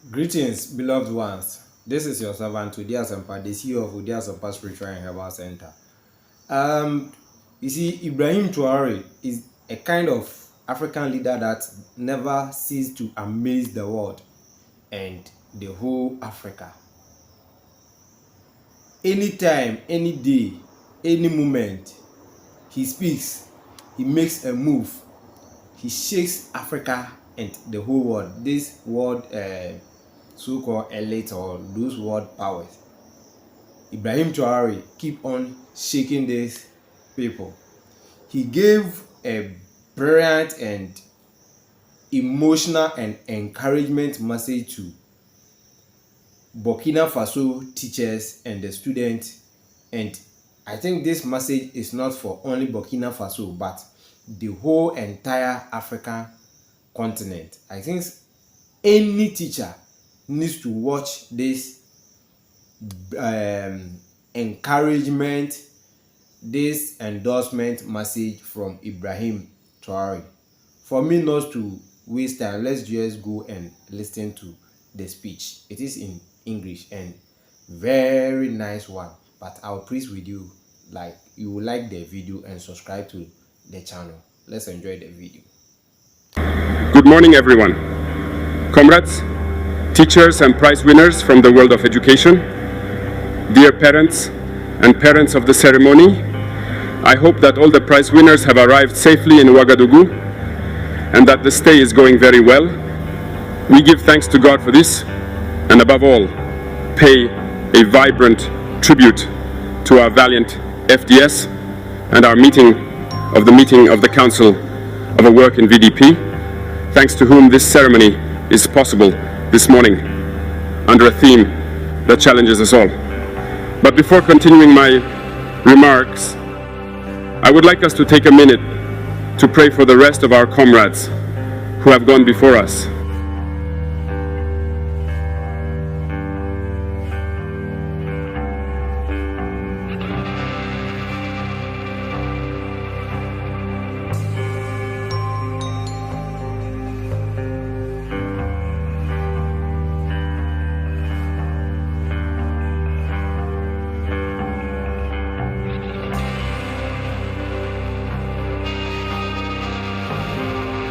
Greetings, beloved ones. This is your servant Udiasampa, the CEO of Udiasampa Spiritual and Herbal Center. You see, Ibrahim TAROE is a kind of African leader that never ceases to amaze the world and the whole Africa. Anytime, any day, any moment, he speaks, he makes a move, he shakes Africa and the whole world. This world so-called elite or those world powers. Ibrahim TAROE keep on shaking these people. He gave a brilliant and emotional and encouragement message to Burkina Faso teachers and the students, and I think this message is not for only Burkina Faso but the whole entire African continent. I think any teacher needs to watch this encouragement, this endorsement message from Ibrahim TAROE. For me not to waste time, let's just go and listen to the speech. It is in English and very nice one, but I'll please with you like you will like the video and subscribe to the channel. Let's enjoy the video. Good morning, everyone. Comrades, teachers and prize winners from the world of education, dear parents and parents of the ceremony, I hope that all the prize winners have arrived safely in Ouagadougou and that the stay is going very well. We give thanks to God for this and above all, pay a vibrant tribute to our valiant FDS and our meeting of the Council of a Work in VDP, thanks to whom this ceremony is possible this morning under a theme that challenges us all. But before continuing my remarks, I would like us to take a minute to pray for the rest of our comrades who have gone before us.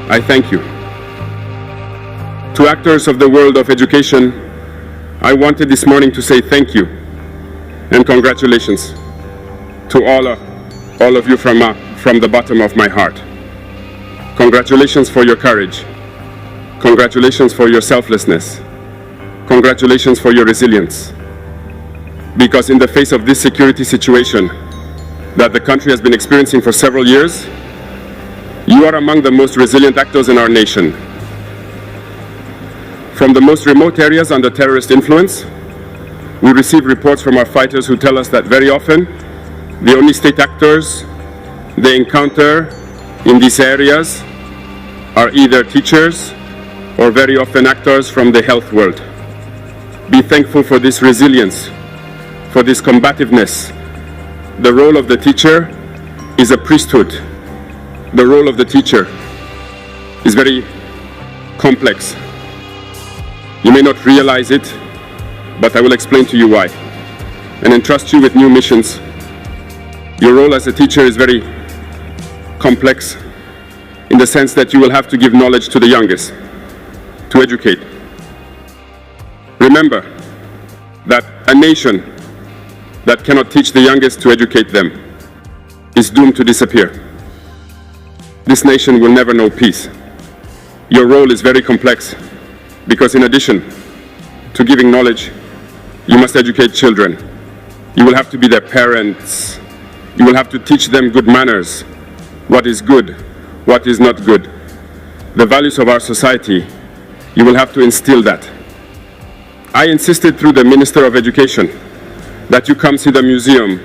I thank you. To actors of the world of education, I wanted this morning to say thank you and congratulations to all of you from the bottom of my heart. Congratulations for your courage. Congratulations for your selflessness. Congratulations for your resilience. Because in the face of this security situation that the country has been experiencing for several years, you are among the most resilient actors in our nation. From the most remote areas under terrorist influence, we receive reports from our fighters who tell us that very often the only state actors they encounter in these areas are either teachers or very often actors from the health world. Be thankful for this resilience, for this combativeness. The role of the teacher is a priesthood. The role of the teacher is very complex. You may not realize it, but I will explain to you why and entrust you with new missions. Your role as a teacher is very complex in the sense that you will have to give knowledge to the youngest, to educate. Remember that a nation that cannot teach the youngest to educate them is doomed to disappear. This nation will never know peace. Your role is very complex because in addition to giving knowledge, you must educate children. You will have to be their parents. You will have to teach them good manners, what is good, what is not good. The values of our society, you will have to instill that. I insisted through the Minister of Education that you come see the museum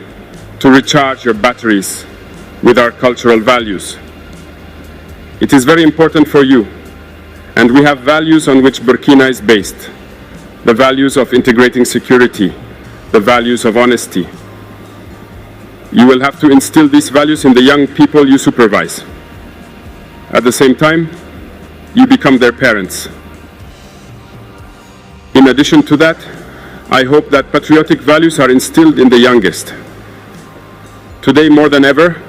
to recharge your batteries with our cultural values. It is very important for you, and we have values on which Burkina is based. The values of integrating security, the values of honesty. You will have to instill these values in the young people you supervise. At the same time, you become their parents. addition to that, I hope that patriotic values are instilled in the youngest. Today, more than ever,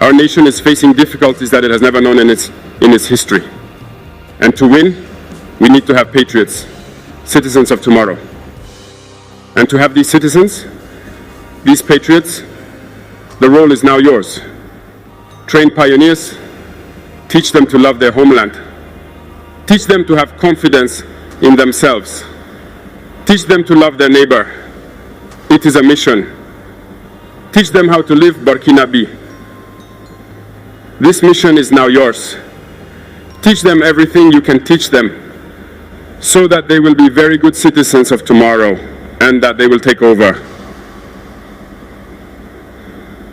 our nation is facing difficulties that it has never known in its history. And to win, we need to have patriots, citizens of tomorrow. And to have these citizens, these patriots, the role is now yours. Train pioneers, teach them to love their homeland. Teach them to have confidence in themselves. Teach them to love their neighbor. It is a mission. Teach them how to live Burkinabe. This mission is now yours. Teach them everything you can teach them so that they will be very good citizens of tomorrow and that they will take over.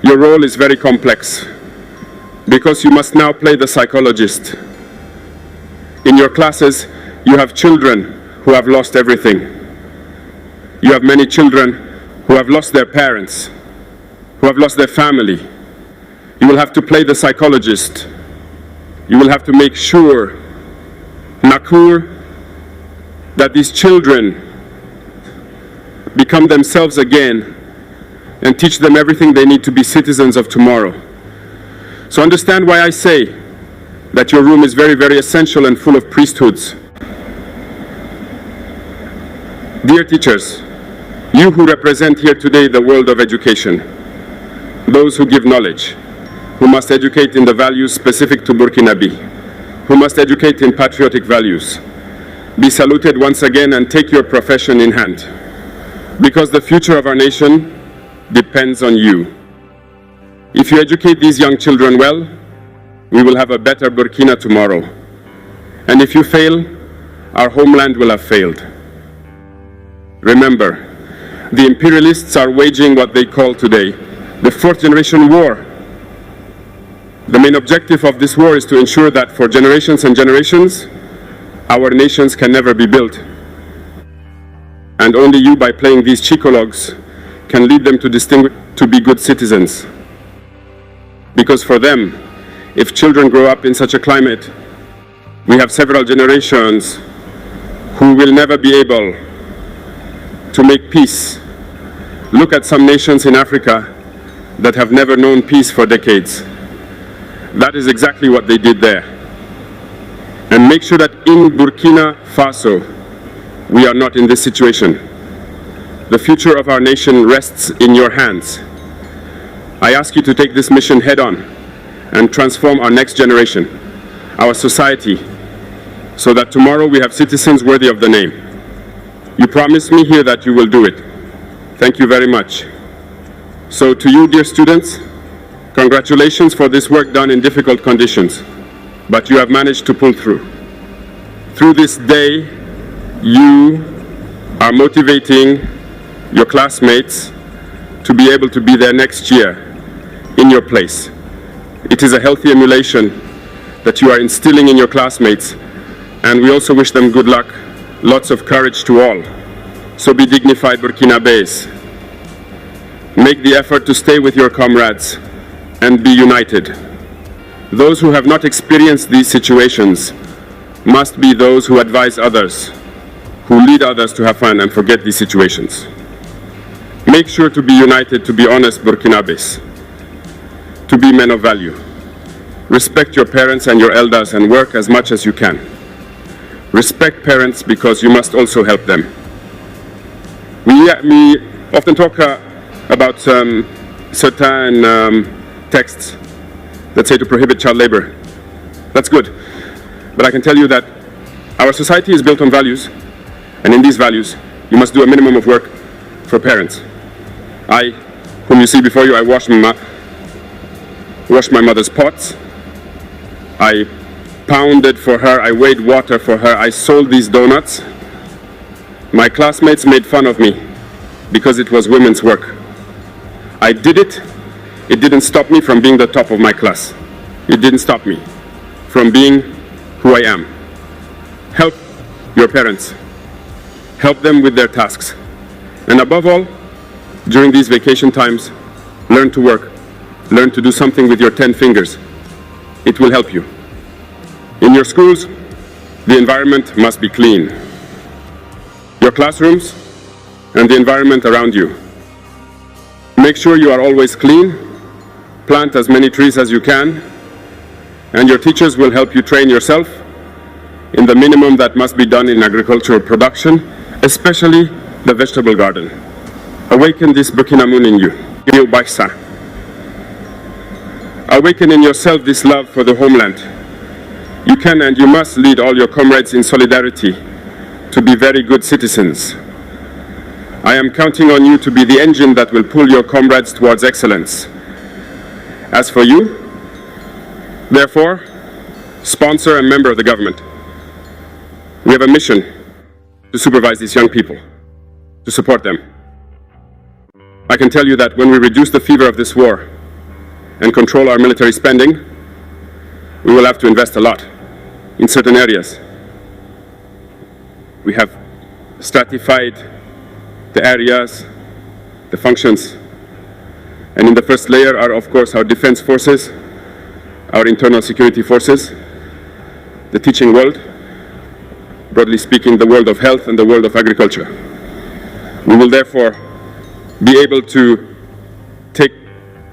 Your role is very complex because you must now play the psychologist. In your classes, you have children who have lost everything. You have many children who have lost their parents, who have lost their family. You will have to play the psychologist. You will have to make sure, Nakur, that these children become themselves again and teach them everything they need to be citizens of tomorrow. So understand why I say that your room is very, very essential and full of priesthoods. Dear teachers, you who represent here today the world of education, those who give knowledge, who must educate in the values specific to Burkinabe, who must educate in patriotic values, be saluted once again and take your profession in hand, because the future of our nation depends on you. If you educate these young children well, we will have a better Burkina tomorrow. And if you fail, our homeland will have failed. Remember, the imperialists are waging what they call today the fourth generation war. The main objective of this war is to ensure that for generations and generations, our nations can never be built. And only you, by playing these chicologues, can lead them to be good citizens. Because for them, if children grow up in such a climate, we have several generations who will never be able to make peace. Look at some nations in Africa that have never known peace for decades. That is exactly what they did there. And make sure that in Burkina Faso, we are not in this situation. The future of our nation rests in your hands. I ask you to take this mission head on and transform our next generation, our society, so that tomorrow we have citizens worthy of the name. You promised me here that you will do it. Thank you very much. So to you, dear students, congratulations for this work done in difficult conditions, but you have managed to pull through. Through this day, you are motivating your classmates to be able to be there next year in your place. It is a healthy emulation that you are instilling in your classmates, and we also wish them good luck, lots of courage to all. So be dignified, Burkinabés. Make the effort to stay with your comrades and be united. Those who have not experienced these situations must be those who advise others, who lead others to have fun and forget these situations. Make sure to be united, to be honest Burkinabés, to be men of value. Respect your parents and your elders and work as much as you can. Respect parents because you must also help them. We often talk about certain texts that say to prohibit child labor. That's good. But I can tell you that our society is built on values, and in these values, you must do a minimum of work for parents. I, whom you see before you, I washed my mother's pots. I pounded for her, I weighed water for her, I sold these donuts. My classmates made fun of me because it was women's work. I did it. It didn't stop me from being the top of my class. It didn't stop me from being who I am. Help your parents. Help them with their tasks. And above all, during these vacation times, learn to work. Learn to do something with your 10 fingers. It will help you. In your schools, the environment must be clean. your classrooms, and the environment around you. Make sure you are always clean, plant as many trees as you can, and your teachers will help you train yourself in the minimum that must be done in agricultural production, especially the vegetable garden. Awaken this Burkina Moon in you. Awaken in yourself this love for the homeland. You can and you must lead all your comrades in solidarity to be very good citizens. I am counting on you to be the engine that will pull your comrades towards excellence. As for you, therefore, sponsor and member of the government. We have a mission to supervise these young people, to support them. I can tell you that when we reduce the fever of this war and control our military spending, we will have to invest a lot in certain areas. We have stratified the areas, the functions, and in the first layer are, of course, our defense forces, our internal security forces, the teaching world, broadly speaking, the world of health and the world of agriculture. We will therefore be able to take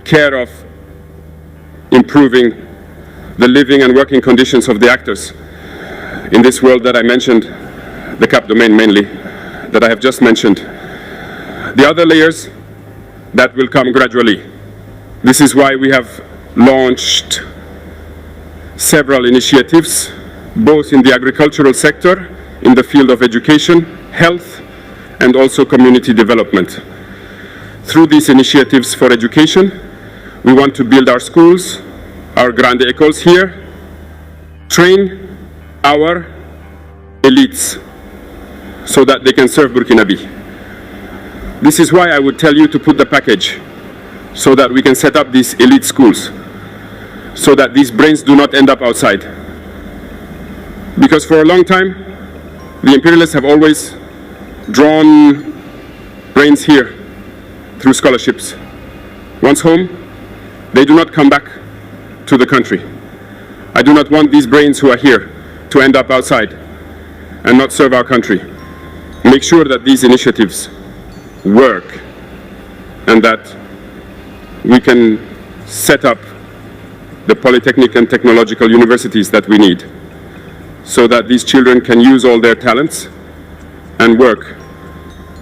care of improving the living and working conditions of the actors in this world that I mentioned, the CAP domain mainly, that I have just mentioned. The other layers that will come gradually. This is why we have launched several initiatives, both in the agricultural sector, in the field of education, health, and also community development. Through these initiatives for education, we want to build our schools, our grande écoles here, train our elites so that they can serve Burkinabe. This is why I would tell you to put the package so that we can set up these elite schools, so that these brains do not end up outside. Because for a long time, the imperialists have always drawn brains here through scholarships. Once home, they do not come back to the country. I do not want these brains who are here to end up outside and not serve our country. Make sure that these initiatives work and that we can set up the polytechnic and technological universities that we need so that these children can use all their talents and work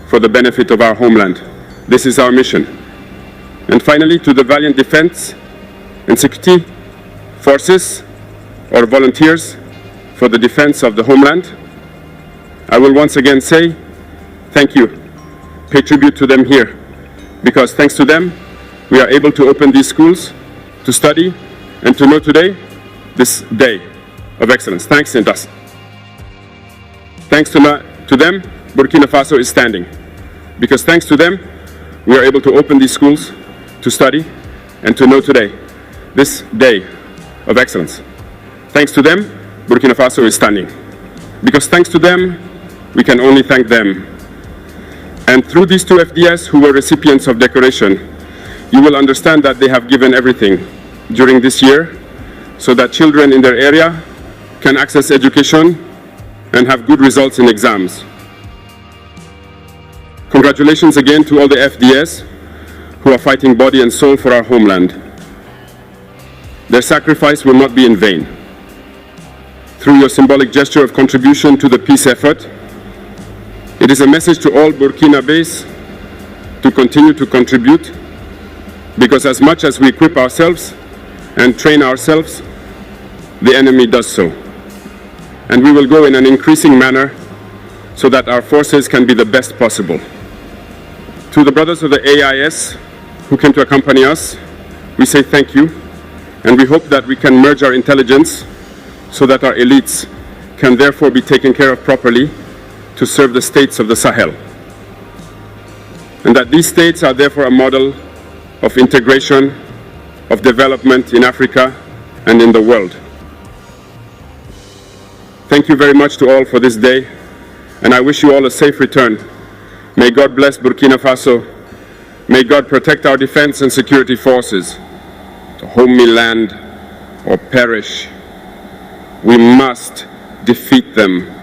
for the benefit of our homeland. This is our mission. And finally, to the valiant defense and security forces or volunteers for the defense of the homeland, I will once again say thank you. Pay tribute to them here, because thanks to them, we are able to open these schools, to study, and to know today this day of excellence. Thanks, Intas. Thanks to them, Burkina Faso is standing, because thanks to them, we are able to open these schools, to study, and to know today this day of excellence. Thanks to them, Burkina Faso is standing, because thanks to them, we can only thank them. And through these two FDS who were recipients of decoration, you will understand that they have given everything during this year so that children in their area can access education and have good results in exams. Congratulations again to all the FDS who are fighting body and soul for our homeland. Their sacrifice will not be in vain. Through your symbolic gesture of contribution to the peace effort, it is a message to all Burkinabés to continue to contribute, because as much as we equip ourselves and train ourselves, the enemy does so. And we will go in an increasing manner so that our forces can be the best possible. To the brothers of the AIS who came to accompany us, we say thank you, and we hope that we can merge our intelligence so that our elites can therefore be taken care of properly to serve the states of the Sahel. And that these states are therefore a model of integration, of development in Africa and in the world. Thank you very much to all for this day, and I wish you all a safe return. May God bless Burkina Faso. May God protect our defense and security forces. To home me land or perish, we must defeat them